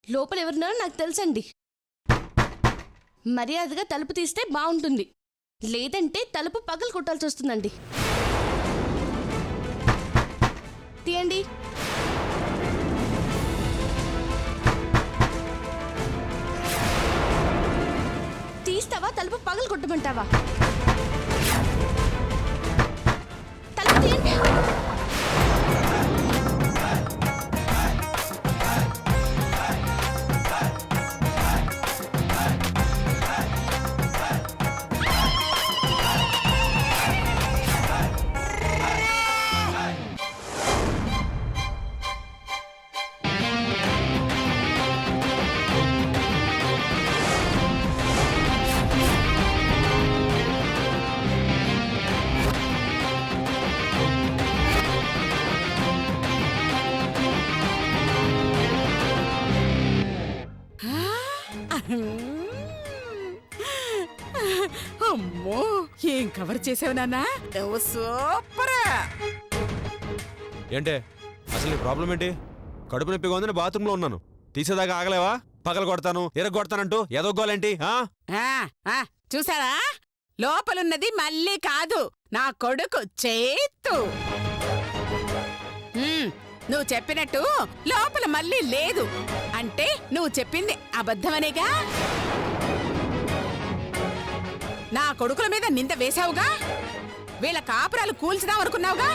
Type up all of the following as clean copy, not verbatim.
లోపల ఎవరున్నారో నాకు తెలుసండి. మర్యాదగా తలుపు తీస్తే బాగుంటుంది, లేదంటే తలుపు పగలు కొట్టాల్సి వస్తుందండి. తీయండి. తీస్తావా తలుపు పగలు కొట్టమంటావా? తలుపు తీయండి. అమ్మో, ఏం కవర్ చేసావు నాన్నా, నువ్వు సూపర్. ఏంటే అసలు నీ ప్రాబ్లం ఏంటి? కడుపు నొప్పిగా ఉందని బాత్రూంలో ఉన్నాను, తీసేదాకా ఆగలేవా? పగల కొడతాను ఎరగొడతానంటూ ఎదగోలేంటి? చూసారా, లోపలున్నది మళ్ళీ కాదు, నా కొడుకు చేత్తు. నువ్వు చెప్పినట్టు లోపల మళ్ళీ లేదు అంటే నువ్వు చెప్పింది అబద్ధమనేగా. నా కొడుకుల మీద నింద వేశావుగా, వీళ్ళ కాపురాలు కూల్చుదామనుకున్నావుగా.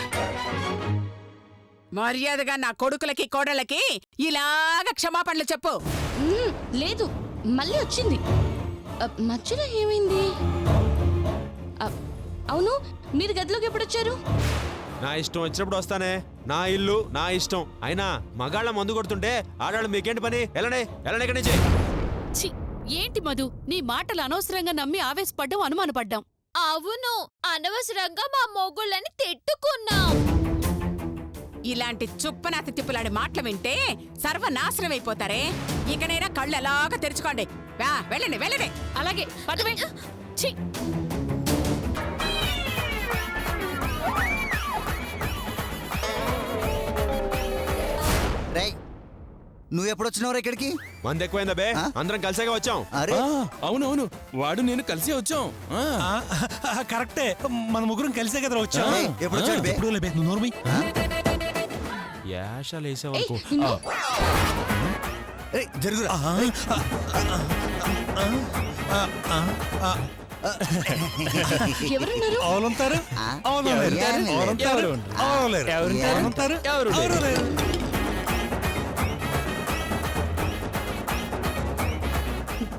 మర్యాదగా నా కొడుకులకి కోడళ్ళకి ఇలాగ క్షమాపణలు చెప్పు. లేదు, మళ్ళీ వచ్చింది. మధ్యలో ఏమైంది? అవును, మీరు గదిలోకి ఎప్పుడు వచ్చారు? నా ఇష్టం వచ్చినప్పుడు వస్తానే, నా ఇల్లు నా ఇష్టం. అయినా మగాళ్ళ మందు కొడుతుంటే ఆడాళ్ళు మీకేంటి పని? ఎలానే ఇక్కడి నుంచి. ఛీ, ఏంటి మధు, నీ మాటలు అనవసరంగా నమ్మి ఆవేశపడ్డాం, అనుమానపడ్డాం. అవును, అనవసరంగా మా మొగుళ్ళని తిట్టుకున్నాం. ఇలాంటి చుప్పనాతి తిప్పులాడి మాటలు వింటే సర్వనాశనమైపోతారే. ఇకనైనా కళ్ళు ఎలాగా తెరుచుకోండి. వెళ్ళండి వెళ్ళండి. అలాగే పదవే. ఛీ, నువ్వెప్పుడొచ్చినవరా ఇక్కడికి? మంది ఎక్కువైందా బే? అందరం కలిసేగా వచ్చాం. అరే అవునవును, వాడు నేను కలిసే వచ్చాం. కరెక్టే, మన ముగ్గురం కలిసే కదా వచ్చాం. ఎప్పుడొచ్చాడు బే? ఎప్పుడు లేదు, నువ్వు నోర్మి. యాషాలు వేసావనుకో. జరుగురా. ఎవరున్నారు? అవునంటారు, అవునంటారు, అవునంటారు, ఎవరు లేరు.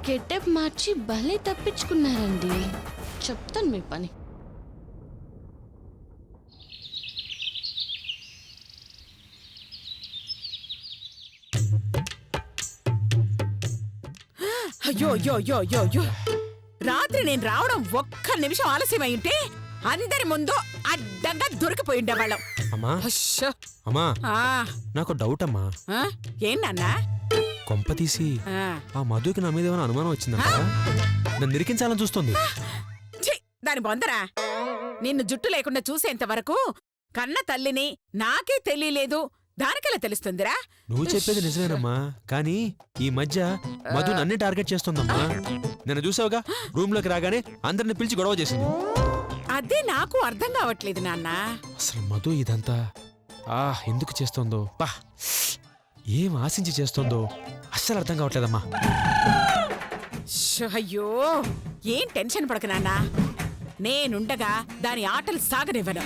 గెటప్ మార్చి భలే తప్పించుకున్నారండి. చెప్తాను మీ పని. అయ్యో అయ్యో అయ్యో అయ్యో అయ్యో, రాత్రి నేను రావడం ఒక్క నిమిషం ఆలస్యమై ఉంటే అందరి ముందు అడ్డంగా దొరికిపోయిండేవాళ్ళం. అమ్మా అశ్శో. అమ్మా, ఆ, నాకు డౌట్ అమ్మా. ఏం నాన్నా? కొంప తీసి ఆ, ఆ మధుకి నా మీద ఏమైనా అనుమానం వచ్చిందంట? నన్ను నిరికించాలని చూస్తుంది. ఛీ, దాని బొందరా. నిన్ను జుట్టు లేకుండా చూసేంత వరకు కన్న తల్లిని నాకే తెలియలేదు, దానికెలా తెలుస్తుందిరా? నువ్వు చెప్పేది నిజమేనమ్మా, కానీ ఈ మధ్య మధు నన్నే టార్గెట్ చేస్తుందమ్మా. నేను చూసావుగా, రూమ్ లోకి రాగానే అందరిని పిలిచి గొడవ చేసింది. అదే నాకు అర్థం కావట్లేదు నాన్న. అసలు మధు ఇదంతా ఎందుకు చేస్తోందో, ఏం ఆశించి చేస్తోందో అస్సలు అర్థం కావట్లేదమ్మా. అయ్యో, ఏం టెన్షన్ పడక నాన్న, నేనుండగా దాని ఆటలు సాగనివ్వను.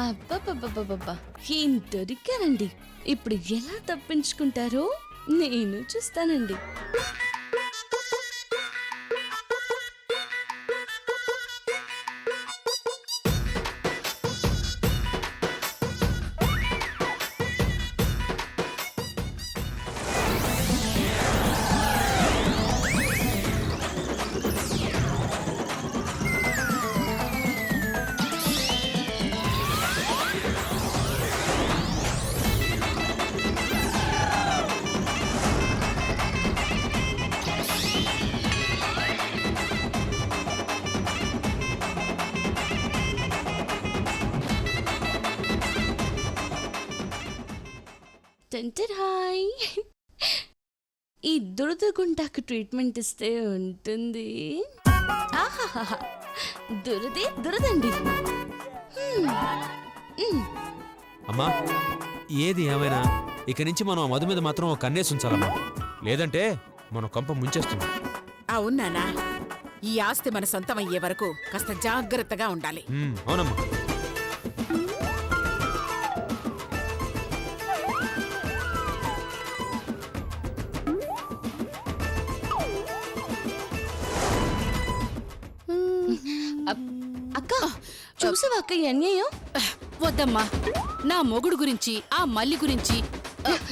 అబ్బబ్బబ్బబ్బబ్బా, ఏం దొరికారండి. ఇప్పుడు ఎలా తప్పించుకుంటారో నేను చూస్తానండి. టెంటర్ హాయ్. ఈ దురద గుంటాకు ట్రీట్మెంట్ ఇస్తే ఉంటుంది. ఆహాహా, దురదే దురదండి. అమ్మా ఏది ఏమైనా ఇక నుంచి మనం ఆ మధు మీద మాత్రం ఒక కన్నేసి ఉంచాలమ్మా, లేదంటే మనం కంప ముంచేస్తుంది. అవునానా, ఈ ఆస్తి మన సొంతం అయ్యే వరకు కాస్త జాగ్రత్తగా ఉండాలి. అవునమ్మా. అక్క చూసావా అక్క ఈ అన్యాయం? వద్దమ్మా, నా మొగుడు గురించి ఆ మల్లి గురించి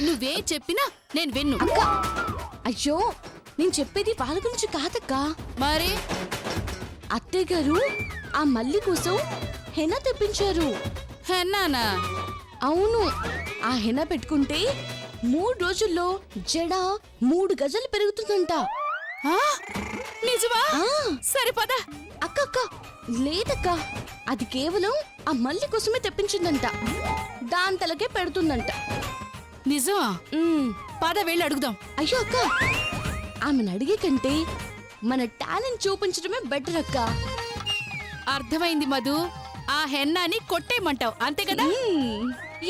నువ్వే చెప్పినా నేను విన్ను. అక్క అయ్యో, నేను చెప్పేది వాళ్ళ గురించి కాదక్క. మరి అత్తయ్య గారు ఆ మల్లి కోసం హెనా తెప్పించారు. హెన్నానా? అవును, ఆ హెనా పెట్టుకుంటే 3 రోజుల్లో జడ 3 గజాలు పెరుగుతుందంట. ఆ? నిజమా? ఆ, సరిపదా? అక్క అక్క లేదక్క, అది కేవలం ఆ మల్లి కోసమే తెప్పించిందంట. దాని తలకే పెడుతుందంట. నిజమా? ఉమ్, పద వెళ్ళి అడుగుదాం. అయ్యో అక్క, ఆమెను అడిగే కంటే మన టాలెంట్ చూపించడమే బెటర్ అక్క. అర్థమైంది మధు, ఆ హెన్నాని కొట్టేయమంటావు అంతే కదా?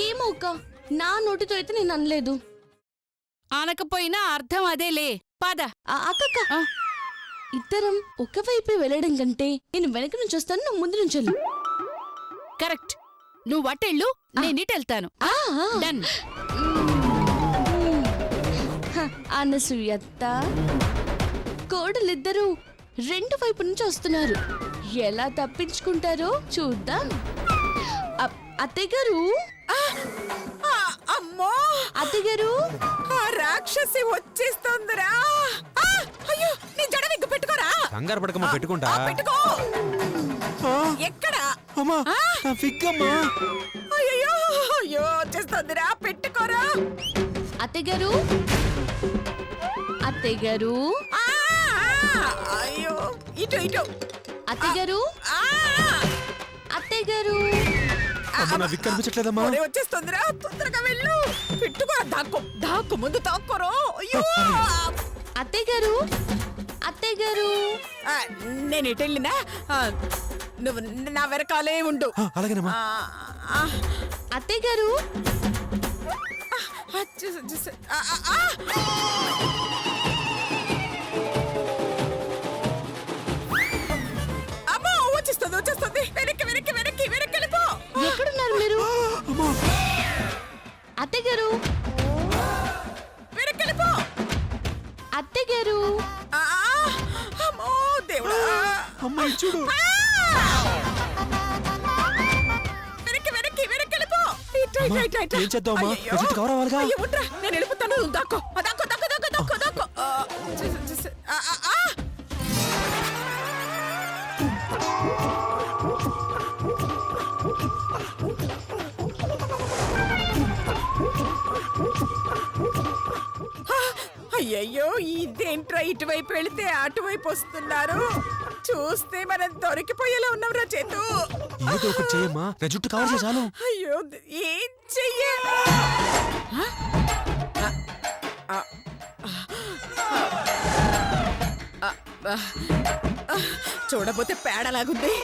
ఏమో అక్క, నా నోటితో అయితే నేను అనలేదు. అనకపోయినా అర్థం అదేలే. పద. అక్క ఆ. ఇద్దరం ఒకవైపే వెళ్ళడం కంటే నేను వెనక నుంచి వస్తాను, నువ్వు ముందు నుంచి వెళ్ళు. కరెక్ట్. నువ్వు అటెళ్ళు, నేను ఇటెళ్తాను. ఆ, ఆ. డన్. అనసూయత్త కోడలిద్దరూ 2 వైపు నుంచి వస్తున్నారు. ఎలా తప్పించుకుంటారో చూద్దాం. అత్తయ్య గారు, అమ్మో, అత్తయ్య గారు, ఆ రాక్షసి వచ్చేస్తోందిరా. ఆ, అయ్యో, నీ జడ విగ్గు పెట్టుకోరా. కంగారు పడకమ్మా, పెట్టుకుంటా. పెట్టుకో. ఎక్కడ? అమ్మా నా ఫిగ్గమ్మా. అయ్యో అయ్యో, వచ్చేస్తోందిరా, పెట్టుకోరా. అత్తయ్య గారు, అత్తయ్య గారు, ఆ, అయ్యో, ఇటు ఇటు. అత్తయ్య గారు, ఆ, అత్తయ్య గారు. అమ్మా నా ఫిగ్ కనిపించట్లేదమ్మా. ఒరే, వచ్చేస్తోందిరా, తొందరగా వెళ్ళు. పెట్టుకోరా, దాక్కు ముందు దాక్కోరో. అయ్యో. అత్తయ్య గారు, అత్తయ్య గారు. ఆ, నేను ఎటు వెళ్ళినా నువ్వు నా వెనకాలే ఉండు. అలాగేనమ్మా. ఆ, అత్తయ్య గారు, చూసా. ఆ. అమ్మో, వచ్చేస్తుంది. వెనక్కి వెళ్ళిపో. ఎక్కడున్నారు మీరు? అత్తయ్య గారు, వెనక్కి వెళ్ళిపో. అత్తయ్య గారు. ఆ, అమ్మో దేవుడా. అమ్మా చూడు. వెనక్కి వెళ్ళిపో. ఇటు. ఏం చేద్దామమ్మా? అయ్యయ్యో. అజిత్ కవర్ అవ్వాలిగా. అయ్యో, ఉండ్రా, నేను వెళ్ళిపోతాను. నువ్వు దాక్కో. దాక్కో. చూసా. ఆ. అయ్యయ్యో, ఇదేంట్రా, ఇటువైపు వెళితే అటువైపు వస్తున్నారు. చూస్తే మనం దొరికిపోయేలా ఉన్నాంరా చేతు. ఏదో ఒకటి చేయమ్మా, నా జుట్టు కవర్ చేయి చాలు. అయ్యో, ఏం చెయ్యాలి? చూడబోతే పేడలాగుంది.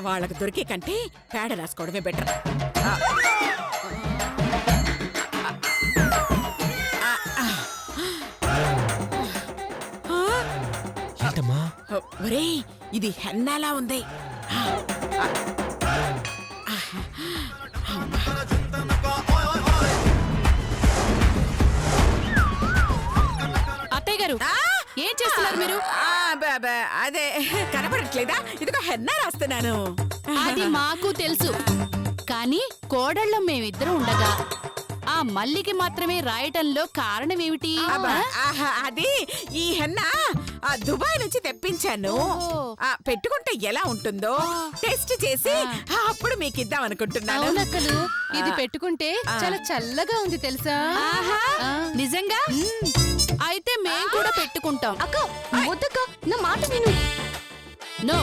వాళ్ళకి దొరికే కంటే పేడ రాసుకోవడమే బెటర్. ఏంటమ్మా? ఒరే, ఇది హెన్నాలా ఉంది. అత్తయ్య గారు, ఏం చేస్తున్నారు మీరు? అదే కనపడట్లేదా? ఇదిగో హెన్నా రాస్తున్నాను. అది మాకు తెలుసు, కానీ కోడళ్ళం మేమిద్దరం ఉండగా ఆ మల్లికి మాత్రమే రాయటంలో కారణం ఏమిటి? అది ఈ హెన్నా దుబాయ్ నుంచి తెప్పించాను. పెట్టుకుంటే ఎలా ఉంటుందో టెస్ట్ చేసి అప్పుడు మీకు ఇద్దాం అనుకుంటున్నాను. అవునక్కలు, ఇది పెట్టుకుంటే చాలా చల్లగా ఉంది తెలుసా? నిజంగా? అయితే మేం కూడా పెట్టుకుంటాం. అక్క వద్దక్క, నా మాట విను. నో,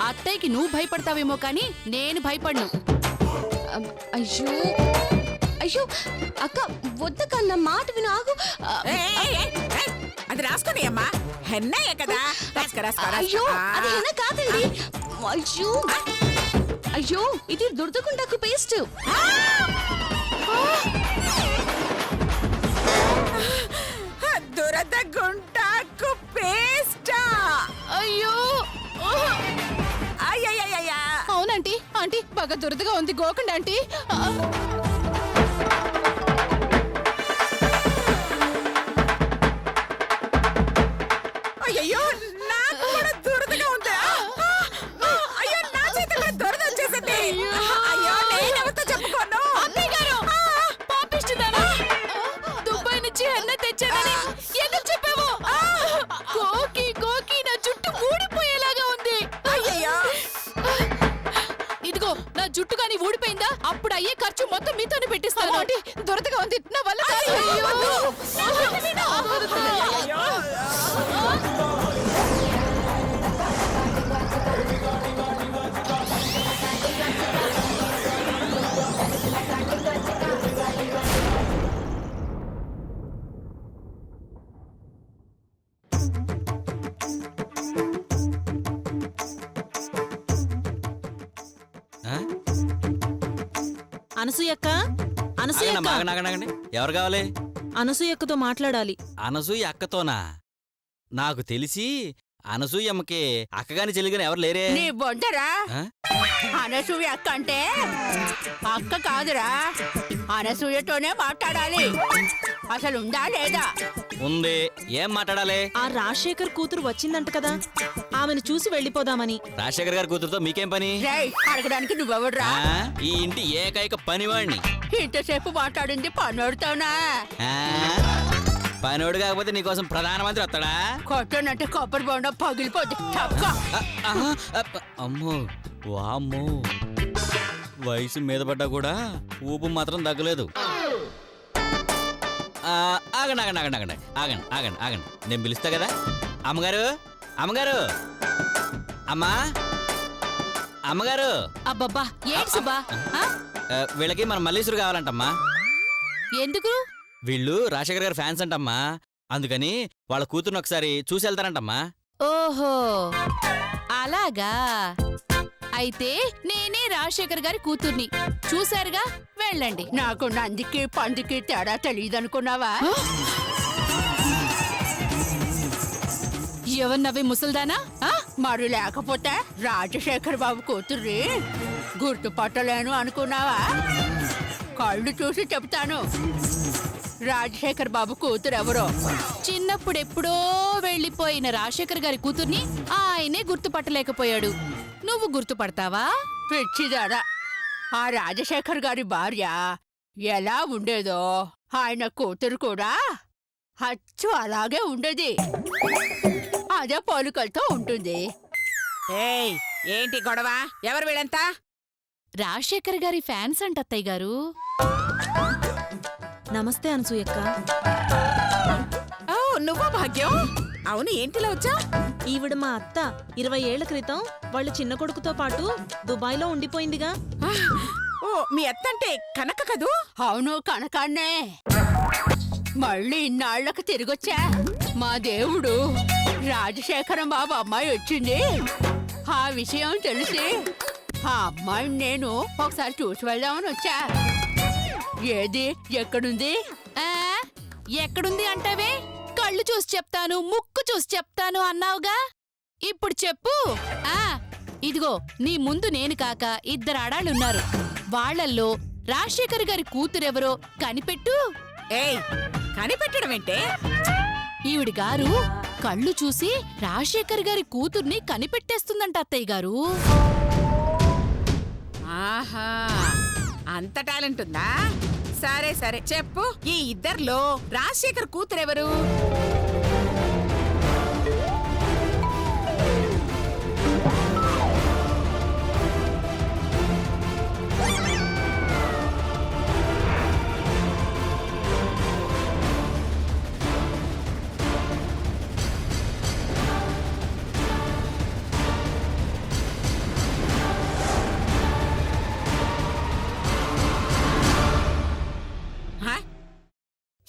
అత్తయ్యకి నువ్వు భయపడతావేమో కానీ నేను భయపడను. అయ్యో, అయ్యో అక్క వద్దక్క నా మాట విను ఆగు అది రాసుకుని అమ్మా హెన్నయ్య కదా అయ్యో అది హెన్న కాదండి అయ్యో అయ్యో ఇది దురదగుండాకు పేస్ట్ దురద గుంటాకు పేస్టా అయ్యో అయ్యయ్యయ్యా అవునంటీ ఆంటీ బాగా దురదగా ఉంది గోకండి ఆంటీ అయ్యో నాకు కూడా దురదగా ఉంది అయ్యో నా చేతి కూడా దురద వచ్చేసింది అయ్యో నేనెవరితో చెప్పుకోను పాపిస్తుందానా దుబాయ్ నుంచి హెన్న తెచ్చానని ఎందుకు చెప్పావు గోకి గోకి నా జుట్టు ఊడిపోయేలాగా ఉంది అయ్యయ్యో ఇదిగో నా జుట్టు కానీ ఊడిపోయిందా అప్పుడు అయ్యే ఖర్చు మొత్తం మీతోనే పెట్టిస్తాను ఆంటీ దురదగా ఉంది నా వల్ల కాదు. అయ్యో అనసూయక్క అనసూయక్క ఆగండి ఎవరు కావాలి? అనసూయక్కతో మాట్లాడాలి. అనసూయ అక్కతోనా? నాకు తెలిసి అనసూయమ్మకి అక్కగాని చెల్లిగాని ఎవరు లేరే. నీ బొందరా ఆ? అనసూయ అక్క అంటే అక్క కాదురా అనసూయతోనే మాట్లాడాలి అసలు ఉందా లేదా ఉంది. ఏం మాట్లాడాలి? ఆ రాజశేఖర్ కూతురు వచ్చిందంట కదా, ఆమెను చూసి వెళ్ళిపోదామని. రాజశేఖర్ గారి కూతురుతో మీకేం పని? రేయ్ అడగడానికి నువ్వెవడ్రా ఆ? ఈ ఇంటి ఏకైక పనివాణ్ణి. ఇంతసేపు మాట్లాడింది పనోడుతావునా ఆ? పనోడు కాకపోతే నీకోసం ప్రధానమంత్రి వస్తాడా? కొట్టనంటే కొబ్బరి బొండం పగిలిపోద్ది తప్ప అమ్మో వామ్మో, వయసు మీద పడ్డా కూడా ఊపు మాత్రం తగ్గలేదు. ఆగండి ఆగండి ఆగండి ఆగండి ఆగండి ఆగండి ఆగండి నేను పిలుస్తా కదా. అమ్మగారు అమ్మగారు అమ్మా అమ్మగారు. అబ్బబ్బా ఏంటి సుబ్బా వీళ్ళకి మన మల్లీశ్వరు కావాలంటమ్మా. ఎందుకు? వీళ్ళు రాజశేఖర్ గారి ఫ్యాన్స్ అంటమ్మా, అందుకని వాళ్ళ కూతురుని ఒకసారి చూసి వెళ్తారంటమ్మా. ఓహో అలాగా, అయితే నేనే రాజశేఖర్ గారి కూతుర్ని. చూశారుగా, వెళ్ళండి. నాకు నందికి పందికి తేడా తెలియదనుకున్నావా ఎవరినవ్వే ముసల్దానా? మరి లేకపోతే రాజశేఖర్ బాబు కూతుర్ని గుర్తుపట్టలేను అనుకున్నావా? కళ్ళు చూసి చెప్తాను రాజశేఖర్ బాబు కూతురు ఎవరో. చిన్నప్పుడెప్పుడో వెళ్ళిపోయిన రాజశేఖర్ గారి కూతుర్ని ఆయనే గుర్తుపట్టలేకపోయాడు. నువ్వు గుర్తుపడతావా? పిచ్చిదాడా, ఆ రాజశేఖర్ గారి భార్య ఎలా ఉండేదో ఆయన కూతురు కూడా అచ్చు అలాగే ఉండేది. అదే పోలికలతో ఉంటుంది. ఏయ్ ఏంటి గొడవ? ఎవరు వీళ్ళంతా? రాజశేఖర్ గారి ఫ్యాన్స్ అంట అత్తయ్య గారు. నమస్తే అనసూయక్క. ఓ నువ్వా భాగ్యం? అవును, ఏంటిలా వచ్చా? ఈవిడ మా అత్త. 20 ఏళ్ల క్రితం వాళ్ళ చిన్న కొడుకుతో పాటు దుబాయ్లో ఉండిపోయిందిగా. ఓ మీ అత్తంటే కనక కదూ? అవును, కనకాన్నే. మళ్ళీ ఇన్నాళ్లకు తిరిగొచ్చా. మా దేవుడు రాజశేఖరం బాబు అమ్మాయి వచ్చింది. ఆ విషయం తెలిసి ఆ అమ్మాయిని నేను ఒకసారి చూసి వెళ్దామని వచ్చా. ఏది ఎక్కడుంది? ఎక్కడుంది అంటావే? కళ్ళు చూసి చెప్తాను, ముక్కు చూసి చెప్తాను అన్నావుగా, ఇప్పుడు చెప్పు. ఇదిగో నీ ముందు నేను కాక 2 ఆడాళ్ళున్నారు. వాళ్లల్లో రాజశేఖర్ గారి కూతురెవరో కనిపెట్టు. ఏయ్ కనిపెట్టడం ఏంటే? ఈవిడి గారు కళ్ళు చూసి రాజశేఖర్ గారి కూతుర్ని కనిపెట్టేస్తుందంట అత్తయ్య గారు. ఆహా, అంత టాలెంట్ ఉందా? సరే సరే చెప్పు, ఈ ఇద్దర్లో రాజశేఖర్ కూతురెవరు?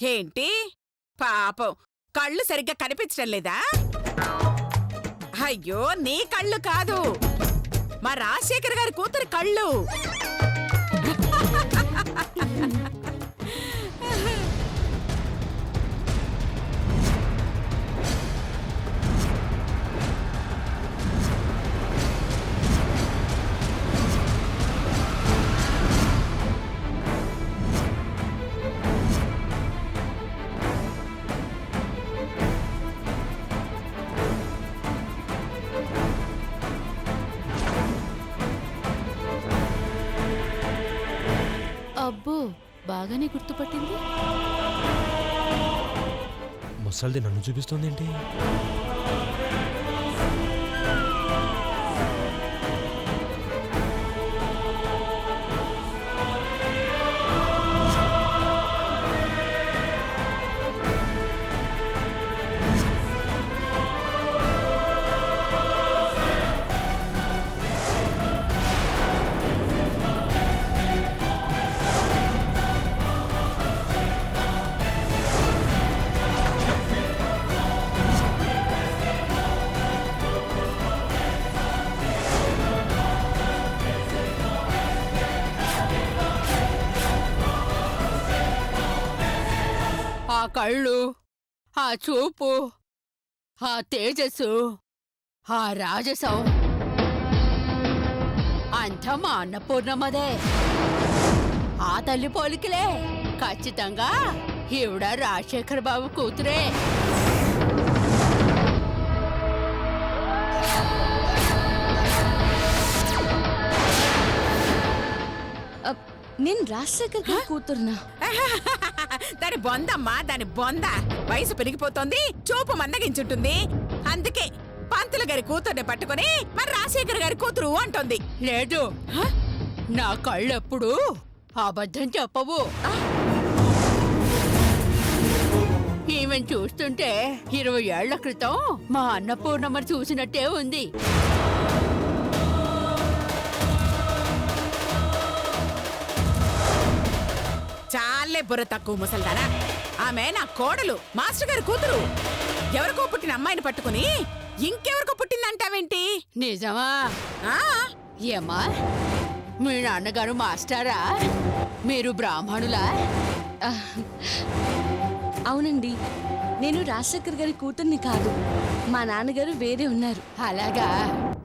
ఏంటి పాపం కళ్ళు సరిగ్గా కనిపించడం లేదా? అయ్యో నీ కళ్ళు కాదు, మా రాజశేఖర్ గారి కూతురి కళ్ళు. అబ్బో బాగానే గుర్తుపట్టింది. ముసల్ది నన్ను చూపిస్తోంది ఏంటి? ఆ కళ్ళు, ఆ చూపు, ఆ తేజస్సు, ఆ రాజసం అంతా మా అన్నపూర్ణమ్మదే. ఆ తల్లి పోలికలే. ఖచ్చితంగా ఈవిడ రాజశేఖర్ బాబు కూతురే. నేను రాజశేఖర్ గారి కూతురునా? దాని బొందమ్మా, దాని బొంద. వయసు పెరిగిపోతుంది, చూపు మందగించుంటుంది. అందుకే పంతులు గారి కూతుర్ని పట్టుకుని మరి రాజశేఖర్ గారి కూతురు అంటుంది. లేదు, నా కళ్ళెప్పుడు అబద్ధం చెప్పవు. ఈమెను చూస్తుంటే 20 ఏళ్ల క్రితం మా అన్నపూర్ణమ్మ చూసినట్టే ఉంది. చాలే బుర్ర తక్కువ ముసల్దానా. ఆమె నా కోడలు, మాస్టర్ గారి కూతురు. ఎవరికో పుట్టిన అమ్మాయిని పట్టుకుని ఇంకెవరికో పుట్టిందంటావేంటి? నిజమా? ఆ ఏమా, మీ నాన్నగారు మాస్టారా? మీరు బ్రాహ్మణులా? అవునండి, నేను రాజశేఖర్ గారి కూతుర్ని కాదు. మా నాన్నగారు వేరే ఉన్నారు. అలాగా,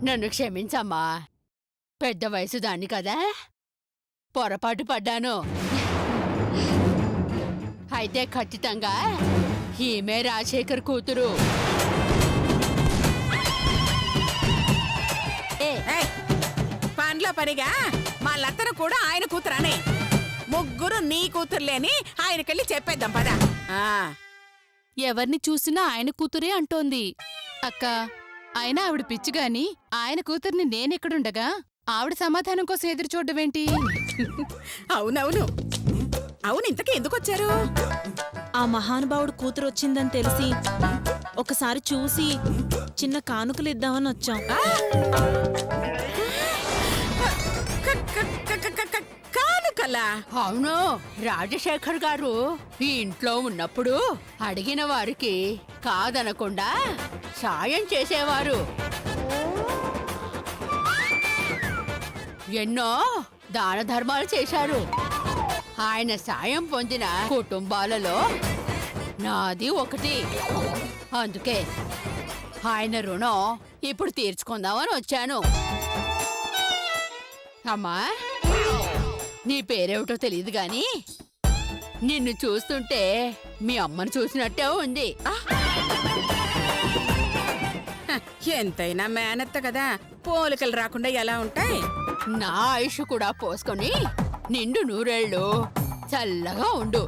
నన్ను క్షమించమ్మా. పెద్ద వయసు దాన్ని కదా, పొరపాటు పడ్డాను. అయితే ఖచ్చితంగా ఈమె రాజశేఖర్ కూతురు. ఏయ్, పనిలో పనిగా మా లతను కూడా ఆయన కూతురనే. ముగ్గురు నీ కూతుర్లేని ఆయనకెళ్ళి చెప్పేద్దాం పదా. ఎవరిని చూసినా ఆయన కూతురే అంటోంది. అక్క, అయినా ఆవిడ పిచ్చిగాని ఆయన కూతుర్ని నేనెక్కడుండగా ఆవిడ సమాధానం కోసం ఎదురు చూడవేంటి? అవునవును అవును, ఇంతకీ ఎందుకొచ్చారు? ఆ మహానుభావుడు కూతురు వచ్చిందని తెలిసి ఒకసారి చూసి చిన్న కానుకలు ఇద్దామని వచ్చాం. కానుకలా? అవును, రాజశేఖర్ గారు ఈ ఇంట్లో ఉన్నప్పుడు అడిగిన వారికి కాదనకుండా సాయం చేసేవారు. ఎన్నో దాన ధర్మాలు చేశారు. ఆయన సాయం పొందిన కుటుంబాలలో నాది ఒకటి. అందుకే ఆయన రుణం ఇప్పుడు తీర్చుకుందామని వచ్చాను. అమ్మా, నీ పేరేమిటో తెలియదు గాని నిన్ను చూస్తుంటే మీ అమ్మను చూసినట్టే ఉంది. ఎంతైనా మేనత్త కదా, పోలికలు రాకుండా ఎలా ఉంటాయి? నా ఆయుష్ కూడా పోసుకొని నిండు 100 ఏళ్ళు చల్లగా ఉండు.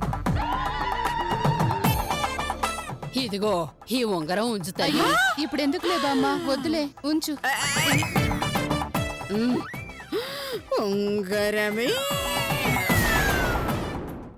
ఇదిగో ఈ ఉంగరం ఉంచుతాయి. ఇప్పుడెందుకులే బామ్మ, వద్దులే, ఉంచు. ఉంగరమే